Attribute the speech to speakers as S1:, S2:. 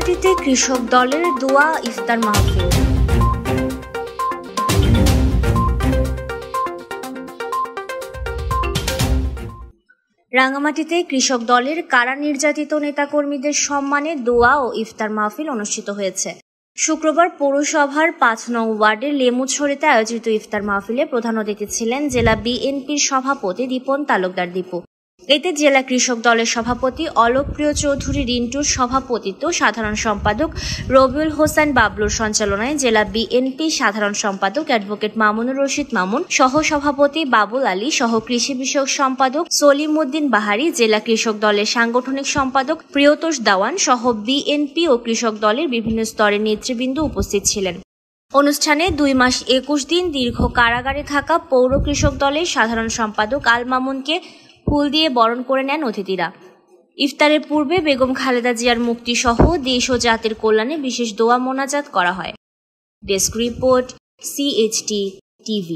S1: রাঙামাটিতে কৃষক দলের দোয়া ইফতার মাহফিল। রাঙামাটিতে কৃষক দলের কারা নির্যাতিত নেতাকর্মীদের সম্মানে দোয়া ও ইফতার মাহফিল অনুষ্ঠিত হয়েছে। শুক্রবার পৌরসভার ৫ নং ওয়ার্ডের লেমুছড়িতে আয়োজিত ইফতার মাহফিলে প্রধান অতিথি ছিলেন জেলা বিএনপির সভাপতি দীপন তালুকদার দীপু। এতে জেলা কৃষক দলের সভাপতি অলোকপ্রিয় চৌধুরী রিন্টুর সভাপতিত্ব, সাধারণ সম্পাদক রবিউল হোসেন বাবলুর সঞ্চালনায় জেলা বিএনপি সাধারণ সম্পাদক অ্যাডভোকেট মামুনুর রশিদ মামুন, সহ সভাপতি বাবুল আলী সহ কৃষি বিষয়ক সম্পাদক সলিম উদ্দিন বাহারি, জেলা কৃষক দলের সাংগঠনিক সম্পাদক প্রিয়তোষ দাওয়ান সহ বিএনপি ও কৃষক দলের বিভিন্ন স্তরের নেতৃবৃন্দ উপস্থিত ছিলেন। অনুষ্ঠানে ২ মাস ২১ দিন দীর্ঘ কারাগারে থাকা পৌর কৃষক দলের সাধারণ সম্পাদক আল মামুনকে ফুল দিয়ে বরণ করে নেন অতিথিরা। ইফতারের পূর্বে বেগম খালেদা জিয়ার মুক্তি সহ দেশ ও জাতির কল্যাণে বিশেষ দোয়া মোনাজাত করা হয়। Desk report, CHT TV।